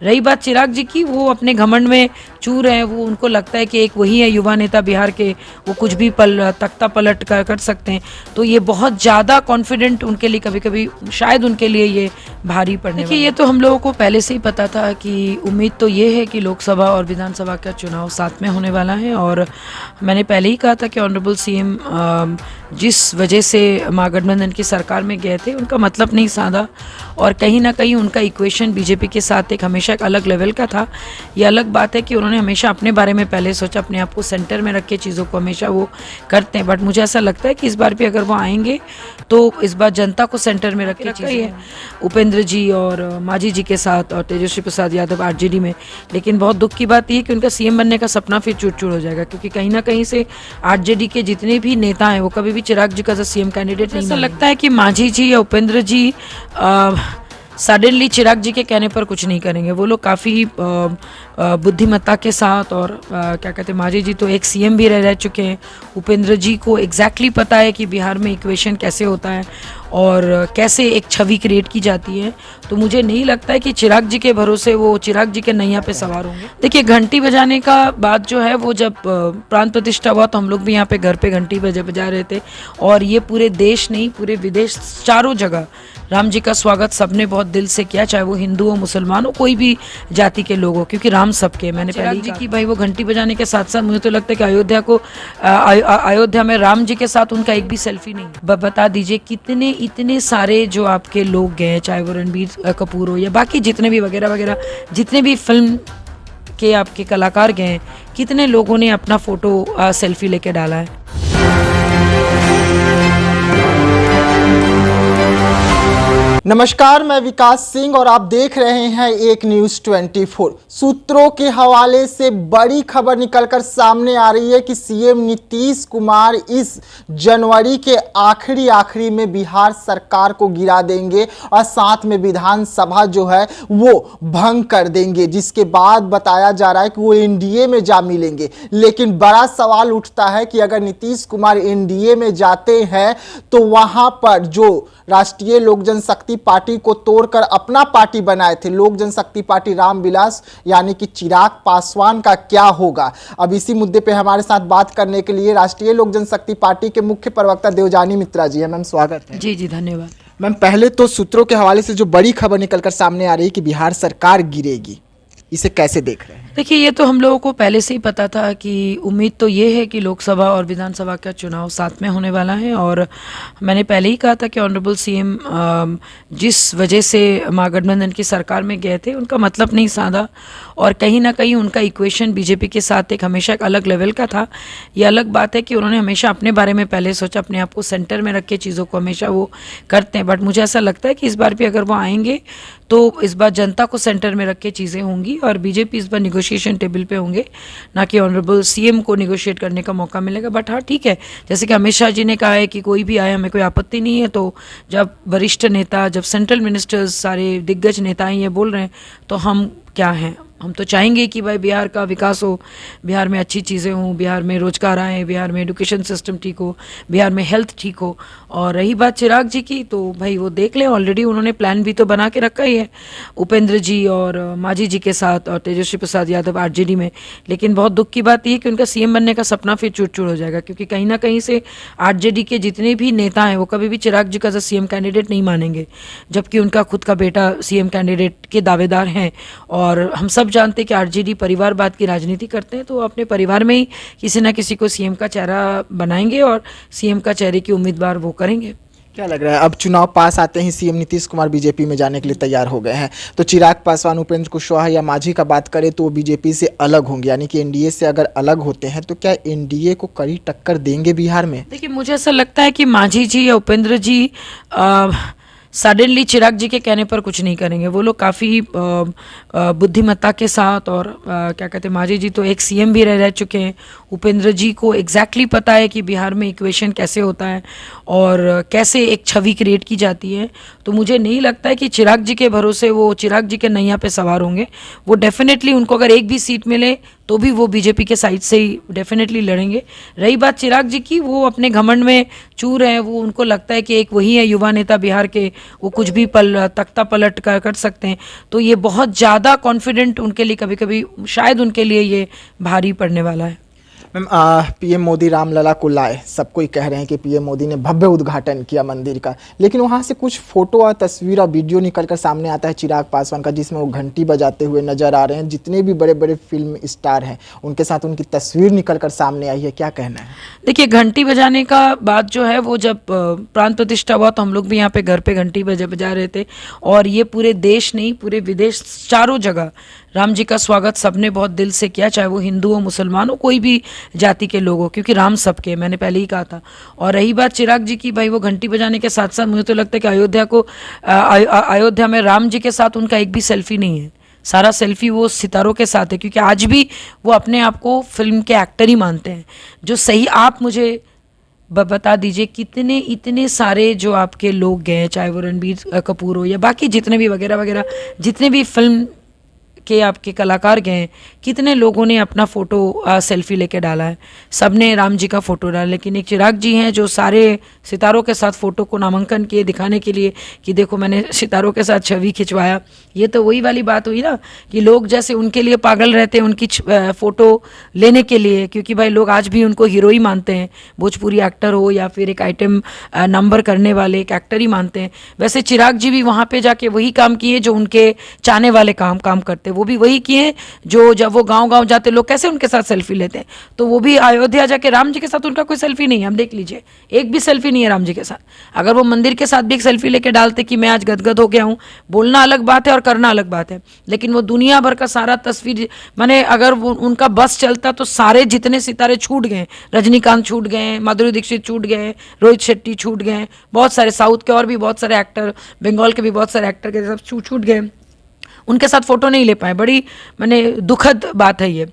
रही बात चिराग जी की, वो अपने घमंड में चूर हैं, वो उनको लगता है कि एक वही है युवा नेता बिहार के, वो कुछ भी तख्ता पलट कर सकते हैं। तो ये बहुत ज़्यादा कॉन्फिडेंट उनके लिए कभी कभी शायद उनके लिए ये भारी पड़ने वाला है। ये तो हम लोगों को पहले से ही पता था कि उम्मीद तो ये है कि लोकसभा और विधानसभा का चुनाव साथ में होने वाला है। और मैंने पहले ही कहा था कि ऑनरेबल सीएम जिस वजह से महागठबंधन की सरकार में गए थे, उनका मतलब नहीं साधा, और कहीं ना कहीं उनका इक्वेशन बीजेपी के साथ हमेशा एक अलग लेवल का था। ये अलग बात है कि उन्होंने हमेशा अपने बारे में पहले सोचा, अपने आप को सेंटर में रख के चीज़ों को हमेशा वो करते हैं। बट मुझे ऐसा लगता है कि इस बार भी अगर वो आएंगे तो इस बार जनता को सेंटर में रख के चीज़ें, उपेंद्र जी और मांझी जी के साथ और तेजस्वी प्रसाद यादव आरजेडी में। लेकिन बहुत दुख की बात यह है कि उनका सीएम बनने का सपना फिर चूर-चूर हो जाएगा, क्योंकि कहीं ना कहीं से आरजेडी के जितने भी नेता हैं वो कभी भी चिराग जी का सीएम कैंडिडेट नहीं। ऐसा लगता है कि मांझी जी या उपेंद्र जी सडनली चिराग जी के कहने पर कुछ नहीं करेंगे। वो लोग काफ़ी बुद्धिमत्ता के साथ, और क्या कहते हैं, मांझी जी तो एक सीएम भी रह चुके हैं। उपेंद्र जी को एग्जैक्टली पता है कि बिहार में इक्वेशन कैसे होता है और कैसे एक छवि क्रिएट की जाती है। तो मुझे नहीं लगता है कि चिराग जी के भरोसे वो चिराग जी के नैया पे सवार होंगे। देखिए, घंटी बजाने का बात जो है वो जब प्राण प्रतिष्ठा हुआ तो हम लोग भी यहाँ पे घर पे घंटी बजा रहे थे, और ये पूरे देश नहीं पूरे विदेश चारों जगह राम जी का स्वागत सबने बहुत दिल से किया, चाहे वो हिंदू हो, मुसलमान हो, कोई भी जाति के लोग हो, क्योंकि राम सबके। मैंने पहले जी की भाई वो घंटी बजाने के साथ साथ मुझे तो लगता है कि अयोध्या में राम जी के साथ उनका एक भी सेल्फी नहीं। बता दीजिए कितने इतने सारे जो आपके लोग गए, चाहे वो रणबीर कपूर हो या बाकी जितने भी वगैरह वगैरह जितने भी फिल्म के आपके कलाकार गए, कितने लोगों ने अपना फोटो सेल्फी लेके डाला है। नमस्कार, मैं विकास सिंह और आप देख रहे हैं एक न्यूज़ 24। सूत्रों के हवाले से बड़ी खबर निकलकर सामने आ रही है कि सीएम नीतीश कुमार इस जनवरी के आखिरी में बिहार सरकार को गिरा देंगे और साथ में विधानसभा जो है वो भंग कर देंगे, जिसके बाद बताया जा रहा है कि वो एनडीए में जा मिलेंगे। लेकिन बड़ा सवाल उठता है कि अगर नीतीश कुमार एनडीए में जाते हैं तो वहां पर जो राष्ट्रीय लोक जनशक्ति पार्टी को तोड़कर अपना पार्टी बनाए थे, लोक जनशक्ति पार्टी रामविलास यानी कि चिराग पासवान का क्या होगा। अब इसी मुद्दे पे हमारे साथ बात करने के लिए राष्ट्रीय लोक जनशक्ति पार्टी के मुख्य प्रवक्ता देवजानी मित्रा जी है। मैम स्वागत है। जी जी धन्यवाद। मैम, पहले तो सूत्रों के हवाले से जो बड़ी खबर निकलकर सामने आ रही है कि बिहार सरकार गिरेगी, इसे कैसे देख रहे हैं? देखिए, ये तो हम लोगों को पहले से ही पता था कि उम्मीद तो ये है कि लोकसभा और विधानसभा का चुनाव साथ में होने वाला है। और मैंने पहले ही कहा था कि ऑनरेबल सीएम जिस वजह से महागठबंधन की सरकार में गए थे, उनका मतलब नहीं साधा, और कहीं ना कहीं उनका इक्वेशन बीजेपी के साथ हमेशा एक अलग लेवल का था। ये अलग बात है कि उन्होंने हमेशा अपने बारे में पहले सोचा, अपने आप को सेंटर में रख के चीज़ों को हमेशा वो करते हैं। बट मुझे ऐसा लगता है कि इस बार भी अगर वो आएंगे तो इस बार जनता को सेंटर में रख के चीज़ें होंगी, और बीजेपी इस बार निगोशिएशन टेबल पे होंगे, ना कि ऑनरेबल सीएम को निगोशिएट करने का मौका मिलेगा। बट हाँ, ठीक है, जैसे कि अमित शाह जी ने कहा है कि कोई भी आए हमें कोई आपत्ति नहीं है। तो जब वरिष्ठ नेता, जब सेंट्रल मिनिस्टर्स, सारे दिग्गज नेता ये बोल रहे हैं तो हम क्या हैं, हम तो चाहेंगे कि भाई बिहार का विकास हो, बिहार में अच्छी चीज़ें हों, बिहार में रोजगार आए, बिहार में एजुकेशन सिस्टम ठीक हो, बिहार में हेल्थ ठीक हो। और रही बात चिराग जी की, तो भाई वो देख लें, ऑलरेडी उन्होंने प्लान भी तो बना के रखा ही है उपेंद्र जी और मांझी जी के साथ और तेजस्वी प्रसाद यादव आरजेडी में। लेकिन बहुत दुख की बात यह है कि उनका सीएम बनने का सपना फिर चूर-चूर हो जाएगा, क्योंकि कहीं ना कहीं से आरजेडी के जितने भी नेता हैं वो कभी भी चिराग जी का सीएम कैंडिडेट नहीं मानेंगे, जबकि उनका खुद का बेटा सीएम कैंडिडेट के दावेदार हैं। और हम सब जानते हैं कि आरजेडी परिवारवाद की राजनीति करते हैं, तो अपने परिवार में ही किसी ना किसी को सीएम का चेहरा बनाएंगे और सीएम का चेहरे की उम्मीदवार वो करेंगे। क्या लग रहा है, अब चुनाव पास आते ही सीएम नीतीश कुमार बीजेपी में जाने के लिए तैयार हो गए हैं, तो चिराग पासवान, उपेंद्र कुशवाहा या मांझी का बात करें तो वो बीजेपी से अलग होंगे, यानी कि एनडीए से अगर अलग होते हैं तो क्या एनडीए को कड़ी टक्कर देंगे बिहार में? देखिए, मुझे ऐसा लगता है कि मांझी जी या उपेंद्र जी सडनली चिराग जी के कहने पर कुछ नहीं करेंगे। वो लोग काफ़ी बुद्धिमत्ता के साथ, और क्या कहते हैं, मांझी जी तो एक सीएम भी रह चुके हैं। उपेंद्र जी को एग्जैक्टली पता है कि बिहार में इक्वेशन कैसे होता है और कैसे एक छवि क्रिएट की जाती है। तो मुझे नहीं लगता है कि चिराग जी के भरोसे वो चिराग जी के नैया पे सवार होंगे। वो डेफिनेटली, उनको अगर एक भी सीट मिले तो भी वो बीजेपी के साइड से ही डेफिनेटली लड़ेंगे। रही बात चिराग जी की, वो अपने घमंड में चूर हैं, वो उनको लगता है कि एक वही है युवा नेता बिहार के, वो कुछ भी तख्ता पलट कर सकते हैं। तो ये बहुत ज़्यादा कॉन्फिडेंट उनके लिए कभी कभी शायद उनके लिए ये भारी पड़ने वाला है। मैम, पीएम मोदी रामलला को लाए, सब कोई कह रहे हैं कि पीएम मोदी ने भव्य उद्घाटन किया मंदिर का, लेकिन वहां से कुछ फोटो और तस्वीर और वीडियो निकलकर सामने आता है चिराग पासवान का, जिसमें वो घंटी बजाते हुए नजर आ रहे हैं। जितने भी बड़े बड़े फिल्म स्टार हैं उनके साथ उनकी तस्वीर निकलकर सामने आई है, क्या कहना है? देखिए, घंटी बजाने का बात जो है वो जब प्राण प्रतिष्ठा हुआ तो हम लोग भी यहाँ पे घर पे घंटी बजा रहे थे, और ये पूरे देश नहीं पूरे विदेश चारों जगह राम जी का स्वागत सबने बहुत दिल से किया, चाहे वो हिंदू हो, मुसलमान हो, कोई भी जाति के लोग हो, क्योंकि राम सबके, मैंने पहले ही कहा था। और रही बात चिराग जी की, भाई वो घंटी बजाने के साथ साथ मुझे तो लगता है कि अयोध्या में राम जी के साथ उनका एक भी सेल्फी नहीं है। सारा सेल्फी वो सितारों के साथ है, क्योंकि आज भी वो अपने आप को फिल्म के एक्टर ही मानते हैं। जो सही, आप मुझे बता दीजिए कितने इतने सारे जो आपके लोग गए, चाहे वो रणबीर कपूर हो या बाकी जितने भी वगैरह वगैरह जितने भी फिल्म के आपके कलाकार गए, कितने लोगों ने अपना फ़ोटो सेल्फी लेके डाला है, सबने राम जी का फ़ोटो डाला। लेकिन एक चिराग जी हैं जो सारे सितारों के साथ फ़ोटो को नामांकन किए, दिखाने के लिए कि देखो मैंने सितारों के साथ छवि खिंचवाया। ये तो वही वाली बात हुई ना कि लोग जैसे उनके लिए पागल रहते हैं उनकी फ़ोटो लेने के लिए, क्योंकि भाई लोग आज भी उनको हीरो ही मानते हैं, भोजपुरी एक्टर हो या फिर एक आइटम नंबर करने वाले एक एक्टर ही मानते हैं। वैसे चिराग जी भी वहाँ पे जाके वही काम किए जो उनके चाहने वाले काम करते, वो भी वही किए जो जब वो गांव-गांव जाते लोग कैसे उनके साथ सेल्फी लेते हैं, तो वो भी अयोध्या जाके राम जी के साथ उनका कोई सेल्फी नहीं है। हम देख लीजिए, एक भी सेल्फी नहीं है राम जी के साथ। अगर वो मंदिर के साथ भी एक सेल्फी लेके डालते कि मैं आज गदगद हो गया हूँ, बोलना अलग बात है और करना अलग बात है, लेकिन वो दुनिया भर का सारा तस्वीर, माने अगर वो उनका बस चलता तो सारे जितने सितारे छूट गए, रजनीकांत छूट गए, माधुरी दीक्षित छूट गए, रोहित शेट्टी छूट गए, बहुत सारे साउथ के और भी बहुत सारे एक्टर, बंगाल के भी बहुत सारे एक्टर के सब छूट गए, उनके साथ फोटो नहीं ले पाए। बड़ी माने दुखद बात है ये।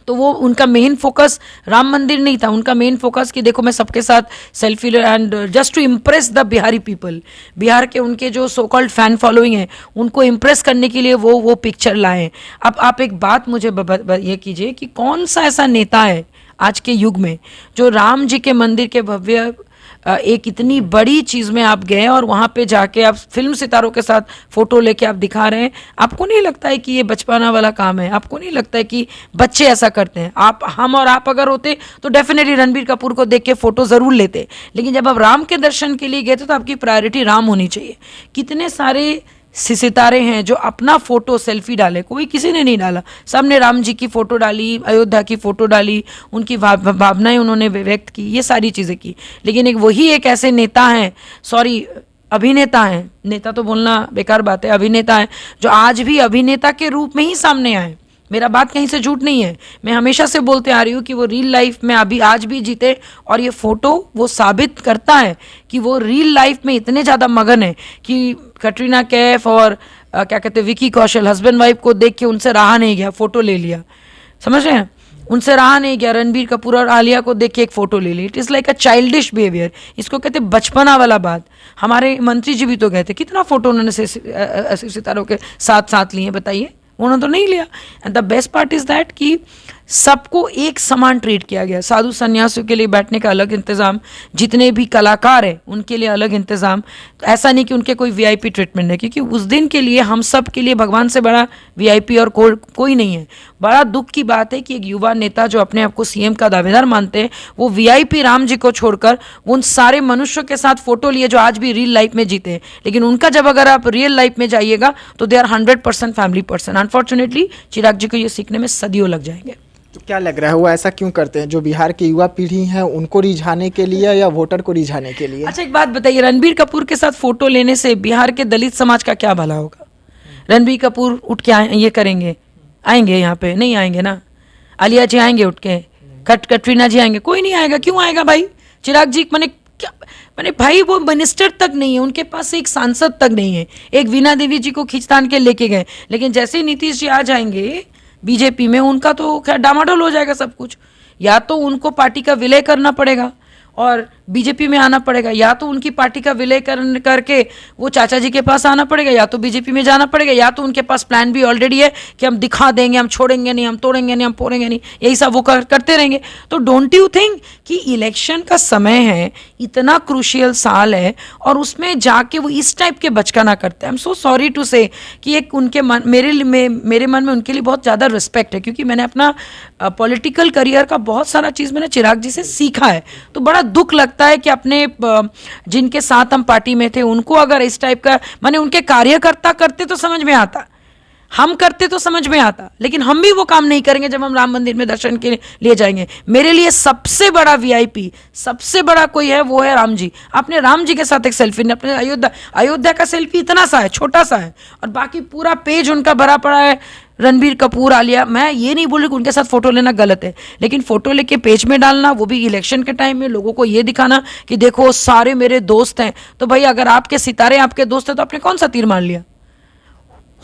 तो वो उनका मेन फोकस राम मंदिर नहीं था, उनका मेन फोकस कि देखो मैं सबके साथ सेल्फी ले, and just to impress the Bihari people, Bihar के उनके जो सो कॉल्ड फैन फॉलोइंग है उनको इम्प्रेस करने के लिए वो पिक्चर लाए। अब आप एक बात मुझे ये कीजिए कि कौन सा ऐसा नेता है आज के युग में जो राम जी के मंदिर के भव्य एक इतनी बड़ी चीज़ में आप गए और वहाँ पे जाके आप फिल्म सितारों के साथ फोटो लेके आप दिखा रहे हैं। आपको नहीं लगता है कि ये बचपना वाला काम है? आपको नहीं लगता है कि बच्चे ऐसा करते हैं? हम और आप अगर होते तो डेफिनेटली रणबीर कपूर को देख के फोटो ज़रूर लेते, लेकिन जब आप राम के दर्शन के लिए गए थे तो आपकी प्रायोरिटी राम होनी चाहिए। कितने सारे सितारे हैं जो अपना फोटो सेल्फी डाले, कोई किसी ने नहीं डाला, सबने राम जी की फोटो डाली, अयोध्या की फोटो डाली, उनकी भावनाएं उन्होंने व्यक्त की, ये सारी चीज़ें की। लेकिन वही एक ऐसे नेता हैं, सॉरी अभिनेता हैं, नेता तो बोलना बेकार बात है, अभिनेता हैं जो आज भी अभिनेता के रूप में ही सामने आए। मेरा बात कहीं से झूठ नहीं है, मैं हमेशा से बोलते आ रही हूँ कि वो रियल लाइफ में अभी आज भी जीते, और ये फोटो वो साबित करता है कि वो रियल लाइफ में इतने ज़्यादा मगन है कि कटरीना कैफ और क्या कहते हैं विकी कौशल, हस्बैंड वाइफ को देख के उनसे रहा नहीं गया, फोटो ले लिया, समझ रहे हैं, उनसे रहा नहीं गया। रणबीर कपूर और आलिया को देख के एक फोटो ले ली। It is like a childish behaviour, इसको कहते हैं बचपना वाला बात। हमारे मंत्री जी भी तो गए थे, कितना फोटो उन्होंने सितारों के साथ लिए, बताइए, उन्होंने तो नहीं लिया। And the best part is that कि सबको एक समान ट्रीट किया गया। साधु सन्यासियों के लिए बैठने का अलग इंतज़ाम, जितने भी कलाकार हैं उनके लिए अलग इंतज़ाम। तो ऐसा नहीं कि उनके कोई वीआईपी ट्रीटमेंट है, क्योंकि उस दिन के लिए हम सब के लिए भगवान से बड़ा वीआईपी और कोई नहीं है। बड़ा दुख की बात है कि एक युवा नेता जो अपने आप को सीएम का दावेदार मानते हैं, वो वीआईपी राम जी को छोड़कर उन सारे मनुष्यों के साथ फोटो लिए जो आज भी रियल लाइफ में जीते हैं। लेकिन उनका जब अगर आप रियल लाइफ में जाइएगा तो they are 100% family person. Unfortunately Chirag ji को ये सीखने में सदियों लग जाएंगे। तो क्या लग रहा है वो ऐसा क्यों करते हैं? जो बिहार की युवा पीढ़ी है उनको रिझाने के लिए या वोटर को रिझाने के लिए? अच्छा, एक बात बताइए, रणबीर कपूर के साथ फोटो लेने से बिहार के दलित समाज का क्या भला होगा? रणबीर कपूर उठ के ये करेंगे, आएंगे यहाँ पे? नहीं आएंगे ना। आलिया जी आएंगे उठ के? कटरीना जी आएंगे? कोई नहीं आएगा। क्यों आएगा भाई? चिराग जी मैंने भाई वो मिनिस्टर तक नहीं है, उनके पास एक सांसद तक नहीं है। एक वीणा देवी जी को खींचतान के लेके गए, लेकिन जैसे ही नीतीश जी आ जाएंगे बीजेपी में, उनका तो खैर डामाडोल हो जाएगा सब कुछ। या तो उनको पार्टी का विलय करना पड़ेगा, और बीजेपी में आना पड़ेगा, या तो उनकी पार्टी का विलय करके वो चाचा जी के पास आना पड़ेगा, या तो बीजेपी में जाना पड़ेगा, या तो उनके पास प्लान भी ऑलरेडी है कि हम दिखा देंगे, हम छोड़ेंगे नहीं, हम तोड़ेंगे नहीं, हम फोड़ेंगे नहीं, यही सब वो करते रहेंगे। तो डोंट यू थिंक कि इलेक्शन का समय है, इतना क्रूशियल साल है, और उसमें जाके वो इस टाइप के बचकाना करते हैं। I am so sorry to say कि एक उनके मन, मेरे मन में उनके लिए बहुत ज़्यादा रिस्पेक्ट है, क्योंकि मैंने अपना पॉलिटिकल करियर का बहुत सारा चीज़ मैंने चिराग जी से सीखा है। तो बड़ा दुख लगता है कि अपने जिनके साथ हम पार्टी में थे उनको अगर इस टाइप का, माने उनके कार्यकर्ता करते तो समझ में आता, हम करते तो समझ में आता, लेकिन हम भी वो काम नहीं करेंगे जब हम राम मंदिर में दर्शन के लिए जाएंगे। मेरे लिए सबसे बड़ा वीआईपी, सबसे बड़ा कोई है वो है राम जी। आपने राम जी के साथ एक सेल्फी, अपने अयोध्या का सेल्फी इतना सा है, छोटा सा है, और बाकी पूरा पेज उनका भरा पड़ा है रणबीर कपूर, आलिया। मैं ये नहीं बोल रही कि उनके साथ फोटो लेना गलत है, लेकिन फोटो लेके पेज में डालना, वो भी इलेक्शन के टाइम में, लोगों को ये दिखाना कि देखो सारे मेरे दोस्त हैं। तो भाई अगर आपके सितारे आपके दोस्त हैं तो आपने कौन सा तीर मार लिया?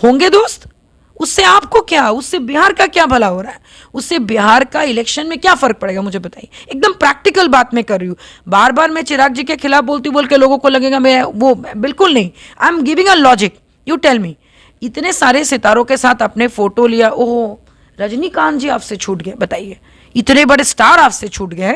होंगे दोस्त, उससे आपको क्या, उससे बिहार का क्या भला हो रहा है, उससे बिहार का इलेक्शन में क्या फर्क पड़ेगा? मुझे बताइए, एकदम प्रैक्टिकल बात मैं कर रही हूँ। बार बार मैं चिराग जी के खिलाफ बोल के लोगों को लगेगा मैं वो, बिल्कुल नहीं। I am giving a logic. You tell me, इतने सारे सितारों के साथ आपने फोटो लिया, ओह रजनीकांत जी आपसे छूट गए, बताइए, इतने बड़े स्टार आपसे छूट गए,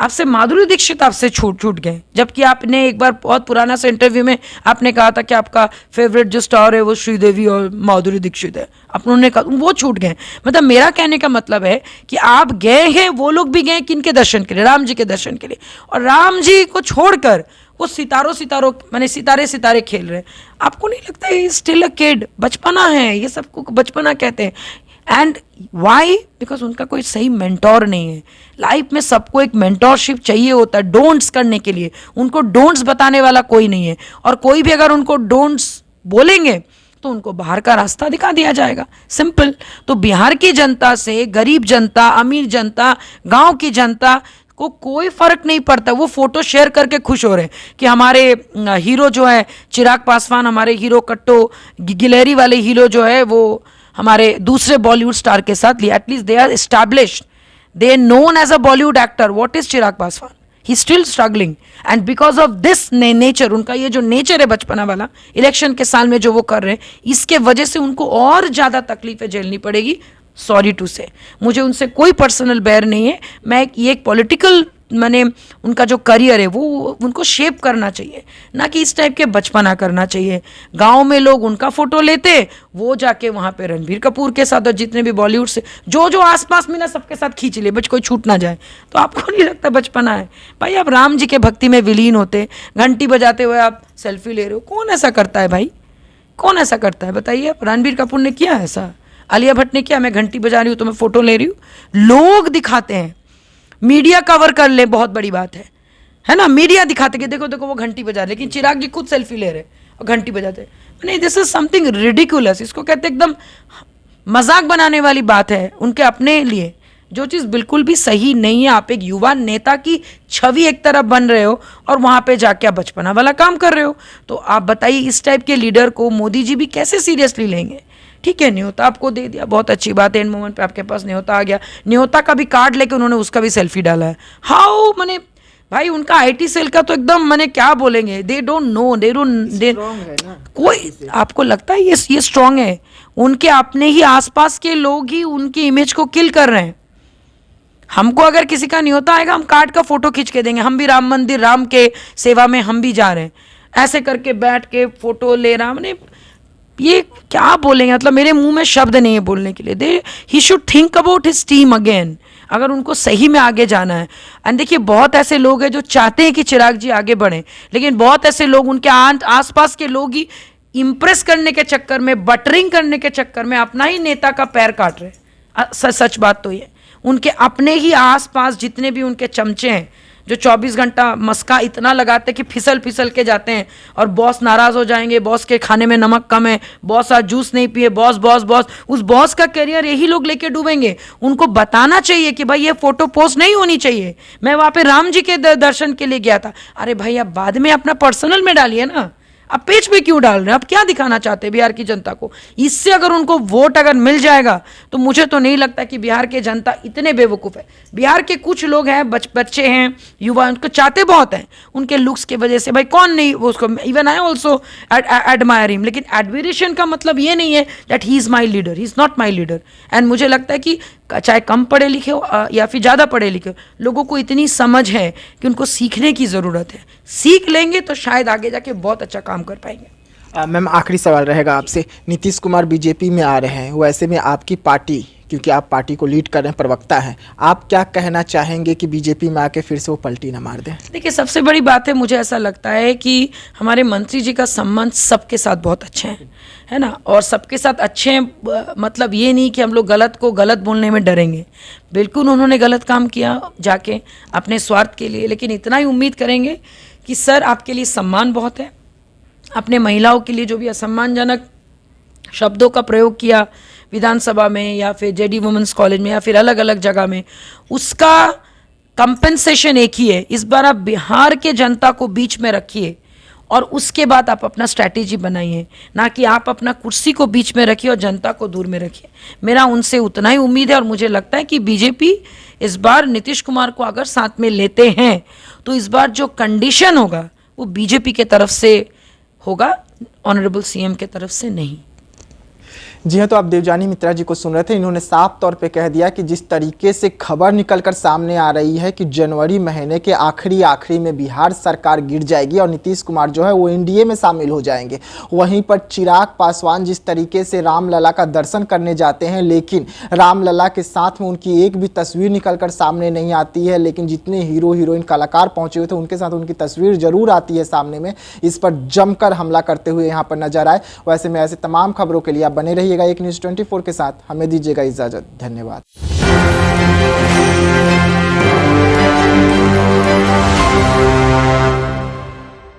आपसे माधुरी दीक्षित आपसे छूट गए, जबकि आपने एक बार बहुत पुराना से इंटरव्यू में आपने कहा था कि आपका फेवरेट जो स्टार है वो श्रीदेवी और माधुरी दीक्षित है, आपने कहा वो छूट गए। मतलब मेरा कहने का मतलब है कि आप गए हैं, वो लोग भी गए किनके दर्शन के लिए? राम जी के दर्शन के लिए। और राम जी को छोड़कर वो सितारों माने सितारे खेल रहे हैं। आपको नहीं लगता है स्टिल अ किड, बचपना है, ये सबको बचपना कहते हैं। And Y? बिकॉज उनका कोई सही मेंटोर नहीं है। लाइफ में सबको एक मेंटोरशिप चाहिए होता है डोंट्स करने के लिए, उनको डोंट्स बताने वाला कोई नहीं है, और कोई भी अगर उनको डोंट्स बोलेंगे तो उनको बाहर का रास्ता दिखा दिया जाएगा, सिंपल। तो बिहार की जनता से गरीब जनता, अमीर जनता, गांव की जनता को कोई फर्क नहीं पड़ता। वो फोटो शेयर करके खुश हो रहे हैं कि हमारे हीरो जो है चिराग पासवान, हमारे हीरो कट्टो गिलहरी वाले हीरो जो है वो हमारे दूसरे बॉलीवुड स्टार के साथ लिया। At least they are established, they are known as a Bollywood actor. What is Chirag Paswan? He still struggling, and because of this nature, उनका ये जो नेचर है बचपना वाला, इलेक्शन के साल में जो वो कर रहे हैं, इसके वजह से उनको और ज़्यादा तकलीफें झेलनी पड़ेगी। सॉरी टू से, मुझे उनसे कोई पर्सनल बैर नहीं है। मैं ये एक पॉलिटिकल, मैंने उनका जो करियर है वो उनको शेप करना चाहिए, ना कि इस टाइप के बचपना करना चाहिए। गांव में लोग उनका फोटो लेते, वो जाके वहाँ पे रणबीर कपूर के साथ और जितने भी बॉलीवुड से जो आसपास मिला सबके साथ खींच ले, बच कोई छूट ना जाए। तो आपको नहीं लगता बचपना है? भाई आप राम जी के भक्ति में विलीन होते, घंटी बजाते हुए आप सेल्फी ले रहे हो, कौन ऐसा करता है भाई? कौन ऐसा करता है बताइए? रणबीर कपूर ने किया ऐसा, आलिया भट्ट ने किया, मैं घंटी बजा रही हूँ तो मैं फोटो ले रही हूँ। लोग दिखाते हैं, मीडिया कवर कर ले, बहुत बड़ी बात है ना, मीडिया दिखाते कि देखो देखो वो घंटी बजा रहे, लेकिन चिराग जी खुद सेल्फी ले रहे और घंटी बजाते। नहीं, दिस इज समथिंग रिडिकुलस। इसको कहते एकदम मजाक बनाने वाली बात है उनके अपने लिए, जो चीज़ बिल्कुल भी सही नहीं है। आप एक युवा नेता की छवि एक तरफ बन रहे हो और वहाँ पे जाके आप बचपना वाला काम कर रहे हो। तो आप बताइए, इस टाइप के लीडर को मोदी जी भी कैसे सीरियसली लेंगे? ठीक है, न्योता आपको दे दिया, बहुत अच्छी बात है, इन मोमेंट पे आपके पास न्योता आ गया, न्योता का भी कार्ड लेके उन्होंने उसका भी सेल्फी डाला है। हाउ? माने भाई उनका आईटी सेल का तो एकदम माने क्या बोलेंगे, दे डोंट नो, दे कोई, आपको लगता है ये स्ट्रांग है? उनके अपने ही आसपास के लोग ही उनकी इमेज को किल कर रहे हैं। हमको अगर किसी का न्योता आएगा, हम कार्ड का फोटो खींच के देंगे, हम भी राम मंदिर, राम के सेवा में हम भी जा रहे हैं, ऐसे करके बैठ के फोटो ले रहा। मैंने ये क्या बोलेंगे, मतलब मेरे मुंह में शब्द नहीं है बोलने के लिए। He should think about his team again, अगर उनको सही में आगे जाना है। एंड देखिए, बहुत ऐसे लोग हैं जो चाहते हैं कि चिराग जी आगे बढ़े, लेकिन बहुत ऐसे लोग, उनके आसपास के लोग ही इंप्रेस करने के चक्कर में, बटरिंग करने के चक्कर में अपना ही नेता का पैर काट रहे। सच बात तो ये, उनके अपने ही आसपास जितने भी उनके चमचे हैं जो 24 घंटा मस्का इतना लगाते कि फिसल के जाते हैं, और बॉस नाराज हो जाएंगे, बॉस के खाने में नमक कम है, बॉस आज जूस नहीं पिए, बॉस बॉस बॉस, उस बॉस का करियर यही लोग लेके डूबेंगे। उनको बताना चाहिए कि भाई ये फोटो पोस्ट नहीं होनी चाहिए, मैं वहाँ पे राम जी के दर्शन के लिए गया था। अरे भाई, आप बाद में अपना पर्सनल में डालिए ना, आप पेज पे क्यों डाल रहे हैं? आप क्या दिखाना चाहते हैं बिहार की जनता को? इससे अगर उनको वोट अगर मिल जाएगा तो मुझे तो नहीं लगता कि बिहार के जनता इतने बेवकूफ़ है। बिहार के कुछ लोग हैं, बच्चे हैं, युवा, उनको चाहते बहुत हैं उनके लुक्स की वजह से। भाई कौन नहीं वो उसको, even I also admire him, लेकिन एडमिरेशन का मतलब ये नहीं है that he is my leader, he is not my leader. And मुझे लगता है कि चाहे कम पढ़े लिखे हो या फिर ज़्यादा पढ़े लिखे हो, लोगों को इतनी समझ है कि उनको सीखने की ज़रूरत है। सीख लेंगे तो शायद आगे जाके बहुत अच्छा काम कर पाएंगे। मैम आखिरी सवाल रहेगा आपसे, नीतीश कुमार बीजेपी में आ रहे हैं, वैसे में आपकी पार्टी, क्योंकि आप पार्टी को लीड कर रहे हैं, प्रवक्ता हैं, आप क्या कहना चाहेंगे कि बीजेपी में आके फिर से वो पलटी ना मार दें? देखिए, सबसे बड़ी बात है, मुझे ऐसा लगता है कि हमारे मंत्री जी का संबंध सबके साथ बहुत अच्छे हैं, है ना। और सबके साथ अच्छे हैं मतलब ये नहीं कि हम लोग गलत को गलत बोलने में डरेंगे। बिल्कुल उन्होंने गलत काम किया जाके अपने स्वार्थ के लिए, लेकिन इतना ही उम्मीद करेंगे कि सर आपके लिए सम्मान बहुत है। अपने महिलाओं के लिए जो भी असम्मानजनक शब्दों का प्रयोग किया विधानसभा में या फिर जेडी वुमेंस कॉलेज में या फिर अलग अलग जगह में, उसका कंपेंसेशन एक ही है। इस बार आप बिहार के जनता को बीच में रखिए और उसके बाद आप अपना स्ट्रैटेजी बनाइए, ना कि आप अपना कुर्सी को बीच में रखिए और जनता को दूर में रखिए। मेरा उनसे उतना ही उम्मीद है और मुझे लगता है कि बीजेपी इस बार नीतीश कुमार को अगर साथ में लेते हैं तो इस बार जो कंडीशन होगा वो बीजेपी के तरफ से होगा, ऑनरेबल सीएम के तरफ से नहीं। जी हाँ, तो आप देवजानी मित्रा जी को सुन रहे थे। इन्होंने साफ तौर पे कह दिया कि जिस तरीके से खबर निकलकर सामने आ रही है कि जनवरी महीने के आखिरी में बिहार सरकार गिर जाएगी और नीतीश कुमार जो है वो एनडीए में शामिल हो जाएंगे। वहीं पर चिराग पासवान जिस तरीके से रामलला का दर्शन करने जाते हैं, लेकिन रामलला के साथ में उनकी एक भी तस्वीर निकलकर सामने नहीं आती है, लेकिन जितने हीरो हीरोइन कलाकार पहुंचे हुए थे उनके साथ उनकी तस्वीर जरूर आती है सामने में। इस पर जमकर हमला करते हुए यहाँ पर नजर आए। वैसे में ऐसे तमाम खबरों के लिए आप बने रहिए एक न्यूज़ 24 के साथ। हमें दीजिएगा इजाजत। धन्यवाद।